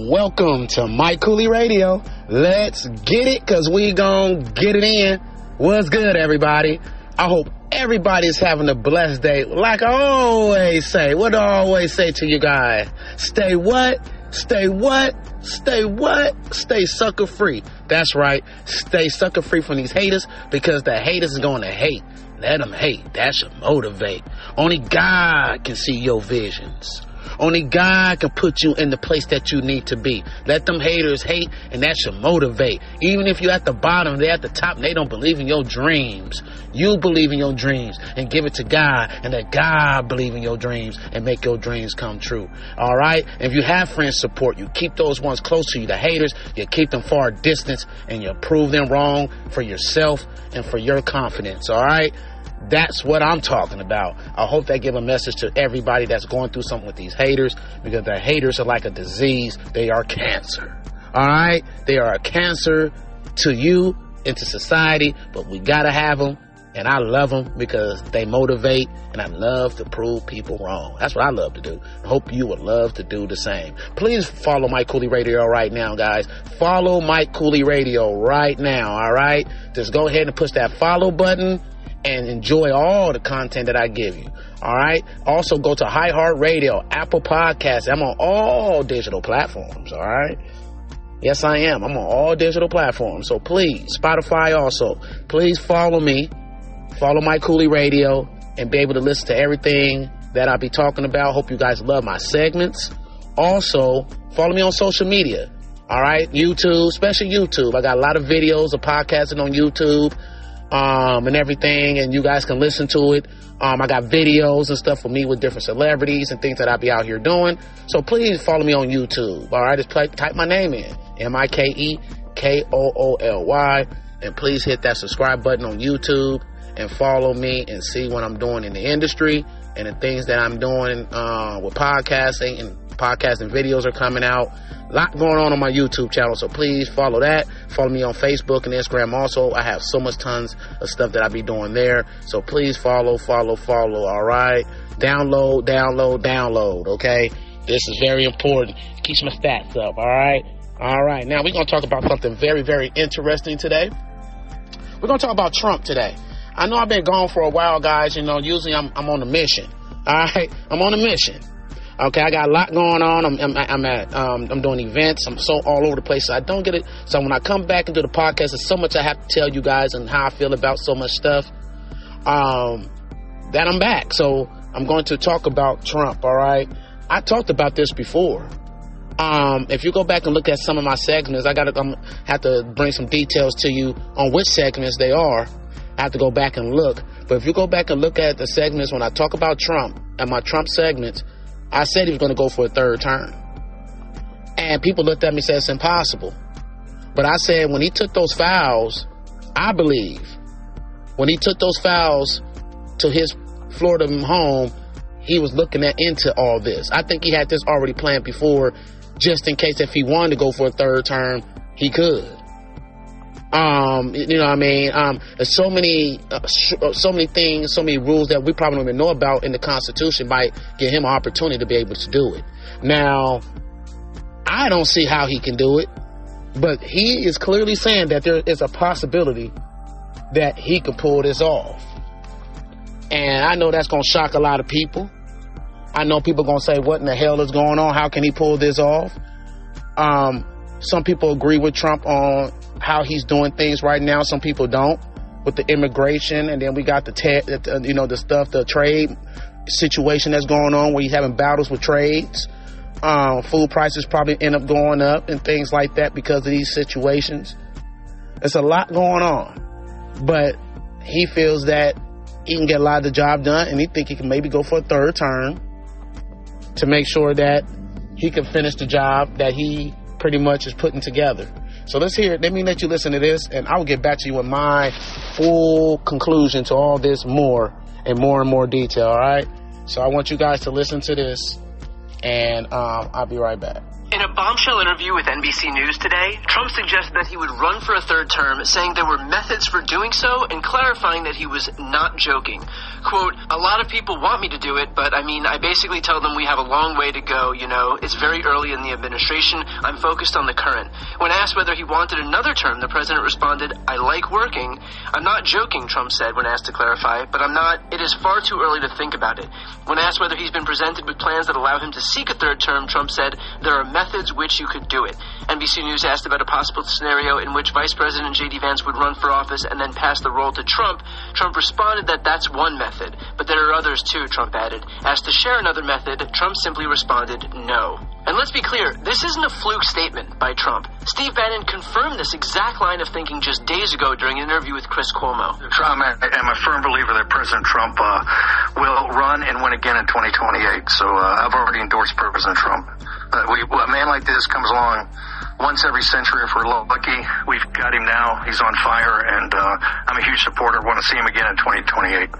Welcome to Mike Cooley Radio. Let's get it, because we gon' get it in. What's good, everybody? I hope everybody's having a blessed day. Like I always say, what do I always say to you guys? Stay what? Stay what? Stay what? Stay sucker free. That's right. Stay sucker free from these haters, because the haters is going to hate. Let them hate. That should motivate. Only God can see your visions. Only God can put you in the place that you need to be. Let them haters hate, and that should motivate. Even if you're at the bottom, they're at the top, and they don't believe in your dreams. You believe in your dreams and give it to God, and let God believe in your dreams and make your dreams come true. All right? And if you have friends support you, keep those ones close to you. The haters, you keep them far distance, and you prove them wrong for yourself and for your confidence. All right? That's what I'm talking about. I hope that give a message to everybody that's going through something with these haters, because the haters are like a disease. They are cancer. All right? They are a cancer to you and to society, but we got to have them. And I love them because they motivate, and I love to prove people wrong. That's what I love to do. I hope you would love to do the same. Please follow Mike Cooley Radio right now, guys. Follow Mike Cooley Radio right now, all right? Just go ahead and push that follow button and enjoy all the content that I give you. All right. Also go to iHeartRadio, Apple Podcasts. I'm on all digital platforms. All right. Yes, I am. I'm on all digital platforms. So please, Spotify also, please follow me, follow Mike Cooley Radio, and be able to listen to everything that I'll be talking about. Hope you guys love my segments. Also, follow me on social media. All right. YouTube, especially YouTube. I got a lot of videos of podcasting on YouTube. And everything, and you guys can listen to it. I got videos and stuff for me with different celebrities and things that I'll be out here doing. So please follow me on YouTube. All right, just type my name in, MikeKooley, and please hit that subscribe button on YouTube and follow me and see what I'm doing in the industry and the things that I'm doing with podcasting, and podcasting videos are coming out. A lot going on my YouTube channel, so please follow that. Follow me on Facebook and Instagram also. I have so much tons of stuff that I be doing there. So please follow, all right? Download, okay? This is very important. Keeps my stats up, all right? All right, now we're going to talk about something very, very interesting today. We're going to talk about Trump today. I know I've been gone for a while, guys. You know, usually I'm on a mission, all right? I'm on a mission. Okay, I got a lot going on. I'm doing events. I'm so all over the place. So I don't get it. So when I come back and do the podcast, there's so much I have to tell you guys and how I feel about so much stuff. That I'm back. So I'm going to talk about Trump. All right. I talked about this before. If you go back and look at some of my segments, I'm have to bring some details to you on which segments they are. I have to go back and look. But if you go back and look at the segments when I talk about Trump and my Trump segments, I said he was going to go for a third term. And people looked at me and said it's impossible. But I said when he took those files, I believe, when he took those files to his Florida home, he was looking into all this. I think he had this already planned before, just in case if he wanted to go for a third term, he could. You know what I mean? There's so many things, so many rules that we probably don't even know about in the Constitution might give him an opportunity to be able to do it. Now, I don't see how he can do it, but he is clearly saying that there is a possibility that he could pull this off. And I know that's going to shock a lot of people. I know people are going to say, what in the hell is going on? How can he pull this off? Some people agree with Trump on how he's doing things right now. Some people don't, with the immigration. And then we got the trade situation that's going on, where he's having battles with trades. Food prices probably end up going up and things like that because of these situations. There's a lot going on. But he feels that he can get a lot of the job done, and he think he can maybe go for a third term to make sure that he can finish the job that he pretty much is putting together. So let's hear it. Let me let you listen to this, and I will get back to you with my full conclusion to all this more and more detail, all right? So I want you guys to listen to this, and I'll be right back. In a bombshell interview with NBC News today, Trump suggested that he would run for a third term, saying there were methods for doing so and clarifying that he was not joking. Quote, "A lot of people want me to do it, but I basically tell them we have a long way to go, It's very early in the administration. I'm focused on the current." When asked whether he wanted another term, the president responded, "I like working. I'm not joking," Trump said when asked to clarify, "but it is far too early to think about it." When asked whether he's been presented with plans that allow him to seek a third term, Trump said, "There are methods which you could do it." NBC News asked about a possible scenario in which Vice President J.D. Vance would run for office and then pass the role to Trump. Trump responded that that's one method, but there are others too, Trump added. Asked to share another method, Trump simply responded, "No." And let's be clear, this isn't a fluke statement by Trump. Steve Bannon confirmed this exact line of thinking just days ago during an interview with Chris Cuomo. I'm a firm believer that President Trump will run and win again in 2028, so I've already endorsed President Trump. A man like this comes along once every century if we're lucky. We've got him now. He's on fire, and I'm a huge supporter. Want to see him again in 2028.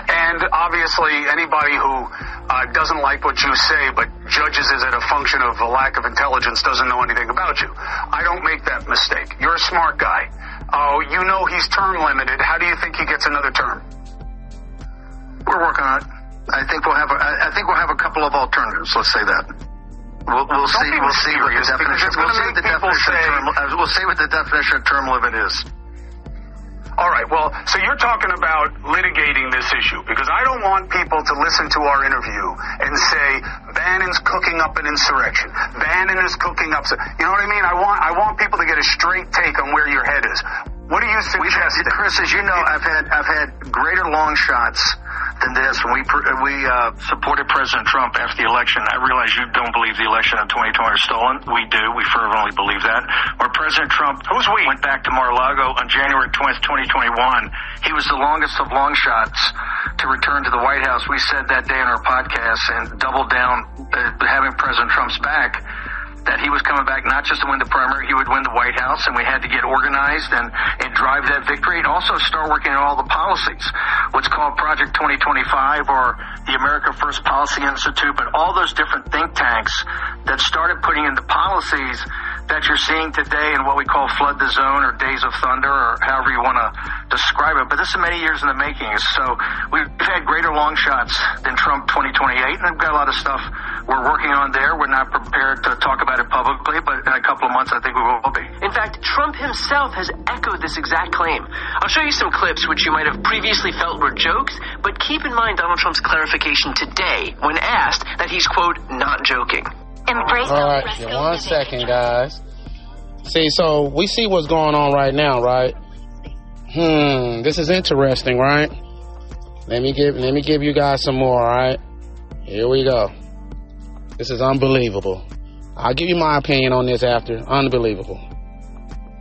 And obviously, anybody who doesn't like what you say but judges it as a function of a lack of intelligence doesn't know anything about you. I don't make that mistake. You're a smart guy. Oh, he's term limited. How do you think he gets another term? We're working on it. I think we'll have a couple of alternatives. Let's say that. We'll see what the definition. We'll see what the definition of term limit is. All right, well, so you're talking about litigating this issue, because I don't want people to listen to our interview and say, Bannon's cooking up an insurrection. Bannon is cooking up... You know what I mean? I want people to get a straight take on where your head is. What do you suggest? Chris, as you know, I've had greater long shots than this. When we supported President Trump after the election, I realize you don't believe the election of 2020 was stolen. We do. We fervently believe that. Where President Trump went back to Mar-a-Lago on January 20th, 2021, he was the longest of long shots to return to the White House. We said that day in our podcast and doubled down having President Trump's back, that he was coming back not just to win the primary, he would win the White House, and we had to get organized and drive that victory, and also start working on all the policies, what's called Project 2025 or the America First Policy Institute, but all those different think tanks that started putting in the policies that you're seeing today in what we call Flood the Zone or Days of Thunder or however you want to describe it. But this is many years in the making. So we've had greater long shots than Trump 2028, and we've got a lot of stuff we're working on there. We're not prepared to talk about it publicly, but in a couple of months I think we will be. In fact, Trump himself has echoed this exact claim. I'll show you some clips which you might have previously felt were jokes, but keep in mind Donald Trump's clarification today when asked that he's, quote, not joking. All right, one second, guys. See, so we see what's going on right now, right? This is interesting, right? Let me give you guys some more, all right? Here we go. This is unbelievable. I'll give you my opinion on this after. Unbelievable.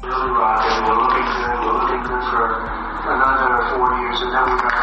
Really rocking. We're looking good for another 4 years, and then we got.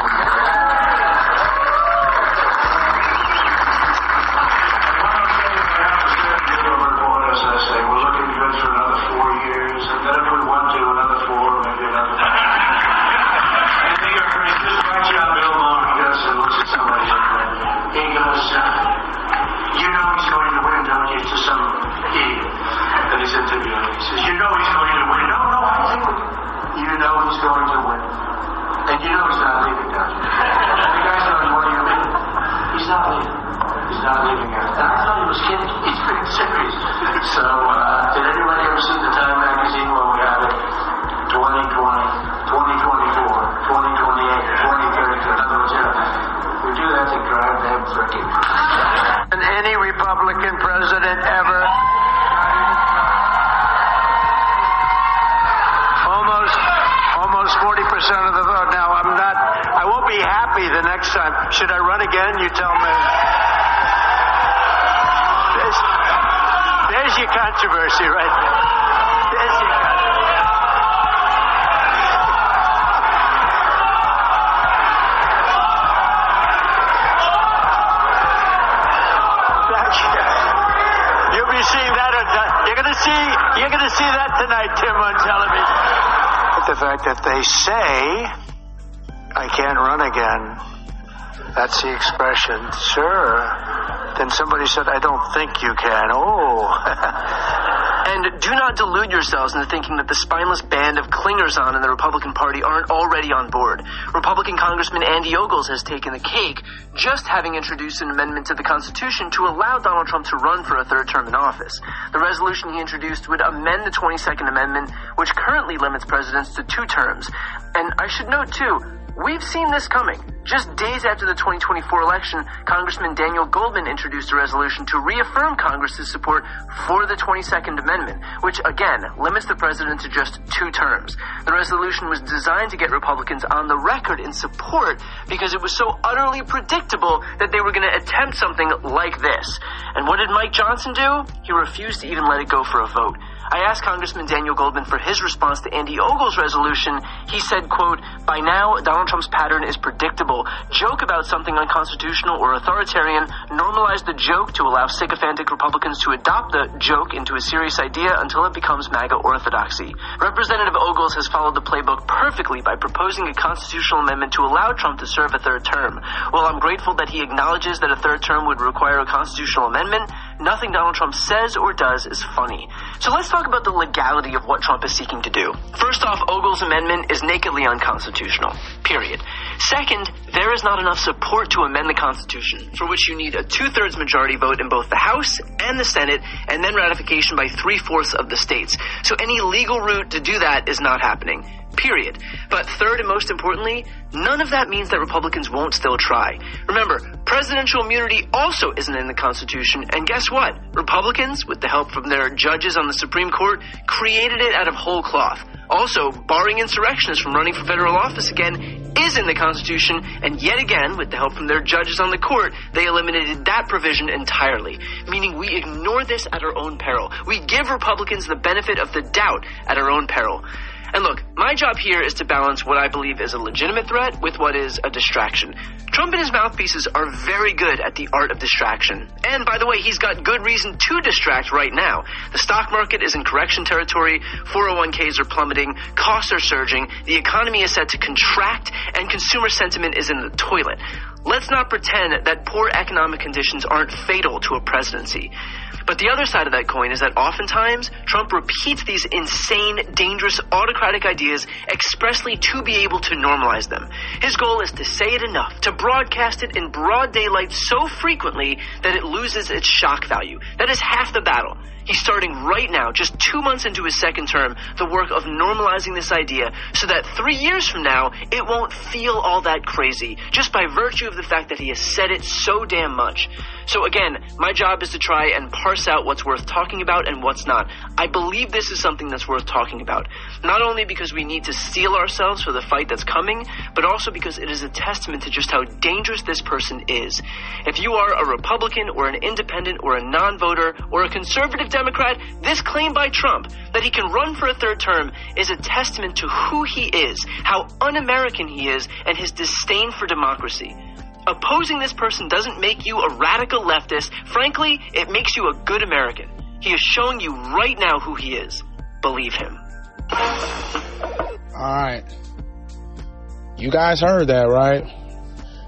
Should I run again? You tell me. There's your controversy right there. There's your controversy. You'll be seeing that. You're gonna see that tonight, Tim, on television. But the fact that they say I can't run again. That's the expression. Sir, Then somebody said, I don't think you can. Oh. And do not delude yourselves into thinking that the spineless band of clingers-on in the Republican Party aren't already on board. Republican Congressman Andy Ogles has taken the cake, just having introduced an amendment to the Constitution to allow Donald Trump to run for a third term in office. The resolution he introduced would amend the 22nd Amendment, which currently limits presidents to 2 terms. And I should note, too, we've seen this coming. Just days after the 2024 election, Congressman Daniel Goldman introduced a resolution to reaffirm Congress's support for the 22nd Amendment, which, again, limits the president to just 2 terms. The resolution was designed to get Republicans on the record in support because it was so utterly predictable that they were going to attempt something like this. And what did Mike Johnson do? He refused to even let it go for a vote. I asked Congressman Daniel Goldman for his response to Andy Ogles' resolution. He said, quote, by now, Donald Trump's pattern is predictable. Joke about something unconstitutional or authoritarian, normalize the joke to allow sycophantic Republicans to adopt the joke into a serious idea until it becomes MAGA orthodoxy. Representative Ogles has followed the playbook perfectly by proposing a constitutional amendment to allow Trump to serve a third term. While I'm grateful that he acknowledges that a third term would require a constitutional amendment, nothing Donald Trump says or does is funny. So let's talk about the legality of what Trump is seeking to do. First off, Ogles' amendment is nakedly unconstitutional. Period. Second, there is not enough support to amend the Constitution, for which you need a 2/3 majority vote in both the House and the Senate, and then ratification by 3/4 of the states. So any legal route to do that is not happening. Period. But third and most importantly, none of that means that Republicans won't still try. Remember, presidential immunity also isn't in the Constitution, and guess what? Republicans, with the help from their judges on the Supreme Court, created it out of whole cloth. Also, barring insurrectionists from running for federal office again is in the Constitution, and yet again, with the help from their judges on the court, they eliminated that provision entirely, meaning we ignore this at our own peril. We give Republicans the benefit of the doubt at our own peril. And look, my job here is to balance what I believe is a legitimate threat with what is a distraction. Trump and his mouthpieces are very good at the art of distraction. And by the way, he's got good reason to distract right now. The stock market is in correction territory, 401ks are plummeting, costs are surging, the economy is set to contract, and consumer sentiment is in the toilet. Let's not pretend that poor economic conditions aren't fatal to a presidency. But the other side of that coin is that oftentimes Trump repeats these insane, dangerous, autocratic ideas expressly to be able to normalize them. His goal is to say it enough, to broadcast it in broad daylight so frequently that it loses its shock value. That is half the battle. He's starting right now, just 2 months into his second term, the work of normalizing this idea so that 3 years from now, it won't feel all that crazy, just by virtue of the fact that he has said it so damn much. So again, my job is to try and parse out what's worth talking about and what's not. I believe this is something that's worth talking about, not only because we need to steel ourselves for the fight that's coming, but also because it is a testament to just how dangerous this person is. If you are a Republican or an independent or a non-voter or a conservative Democrat, this claim by Trump that he can run for a third term is a testament to who he is, how un-American he is, and his disdain for democracy. Opposing this person doesn't make you a radical leftist. Frankly, it makes you a good American. He is showing you right now who he is. Believe him. All right. You guys heard that, right?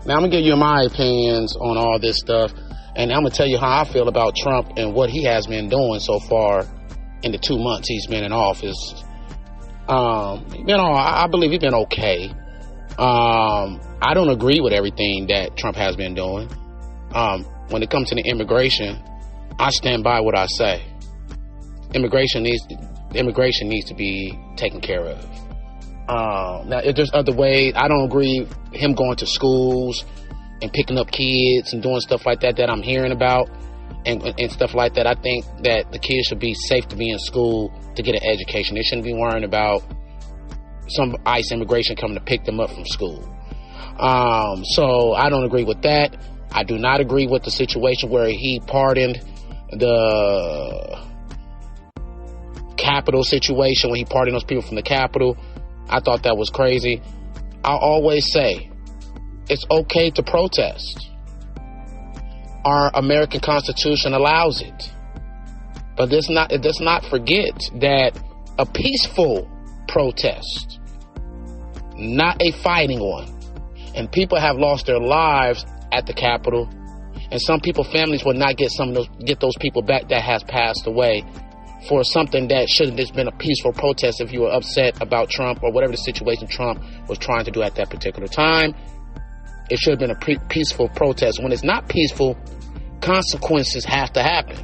Now, I'm going to give you my opinions on all this stuff, and I'm going to tell you how I feel about Trump and what he has been doing so far in the 2 months he's been in office. I believe he's been okay. I don't agree with everything that Trump has been doing. When it comes to the immigration, I stand by what I say. Immigration needs to be taken care of. Now, if there's other ways, I don't agree with him going to schools and picking up kids and doing stuff like that I'm hearing about and stuff like that. I think that the kids should be safe to be in school to get an education. They shouldn't be worrying about some ICE immigration coming to pick them up from school. So I don't agree with that. I do not agree with the situation where he pardoned the Capitol situation, when he pardoned those people from the Capitol. I thought that was crazy. I always say it's okay to protest. Our American Constitution allows it. But it does not forget that a peaceful protest, not a fighting one. And people have lost their lives at the Capitol. And some families will not get those people back that has passed away for something that should have just been a peaceful protest if you were upset about Trump or whatever the situation Trump was trying to do at that particular time. It should have been a peaceful protest. When it's not peaceful, consequences have to happen.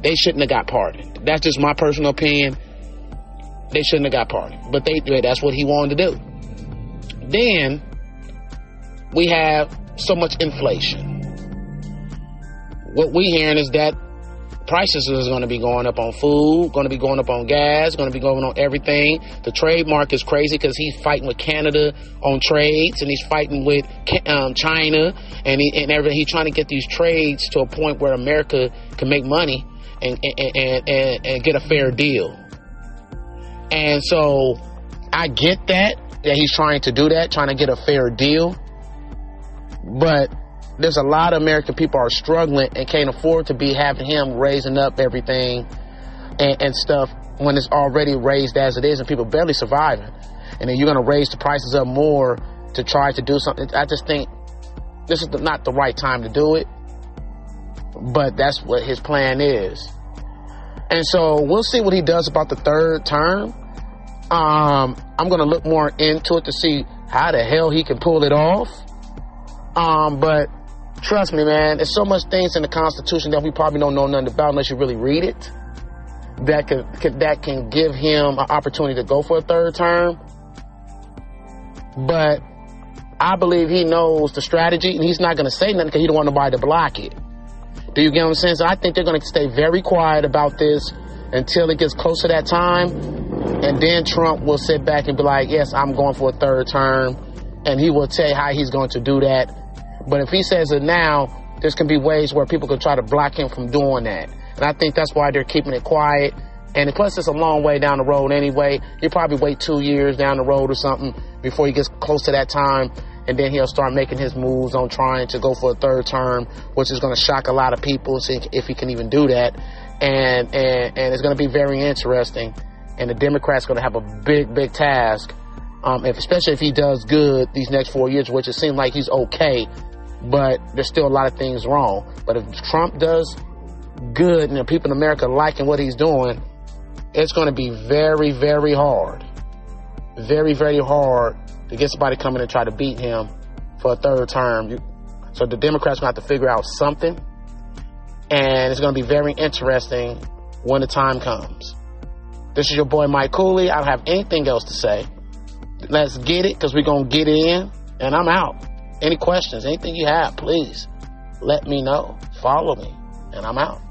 They shouldn't have got pardoned. That's just my personal opinion. They shouldn't have got pardoned. But that's what he wanted to do. Then we have so much inflation. What we hearing is that prices is going to be going up on food, going to be going up on gas, going to be going on everything. The trade market is crazy because he's fighting with Canada on trades, and he's fighting with China, and everything. He's trying to get these trades to a point where America can make money and get a fair deal. And so I get that he's trying to do that, trying to get a fair deal. But there's a lot of American people are struggling and can't afford to be having him raising up everything and stuff when it's already raised as it is and people barely surviving. And then you're going to raise the prices up more to try to do something. I just think this is not the right time to do it. But that's what his plan is. And so we'll see what he does about the third term. I'm going to look more into it to see how the hell he can pull it off. But trust me, man, there's so much things in the Constitution that we probably don't know nothing about unless you really read it. That can give him an opportunity to go for a third term. But I believe he knows the strategy, and he's not going to say nothing because he don't want nobody to block it. Do you get what I'm saying? So I think they're going to stay very quiet about this until it gets close to that time. And then Trump will sit back and be like, yes, I'm going for a third term. And he will tell you how he's going to do that. But if he says it now, there's going to be ways where people could try to block him from doing that. And I think that's why they're keeping it quiet. And plus, it's a long way down the road anyway. He'll probably wait 2 years down the road or something before he gets close to that time. And then he'll start making his moves on trying to go for a third term, which is going to shock a lot of people, see if he can even do that. And it's going to be very interesting. And the Democrats are going to have a big task, especially if he does good these next 4 years, which it seems like he's okay. But there's still a lot of things wrong. But if Trump does good and the people in America liking what he's doing, it's going to be very, very hard. Very, very hard to get somebody coming and try to beat him for a third term. So the Democrats are going to have to figure out something. And it's going to be very interesting when the time comes. This is your boy Mike Cooley. I don't have anything else to say. Let's get it, because we're going to get it in. And I'm out. Any questions, anything you have, please let me know. Follow me. And I'm out.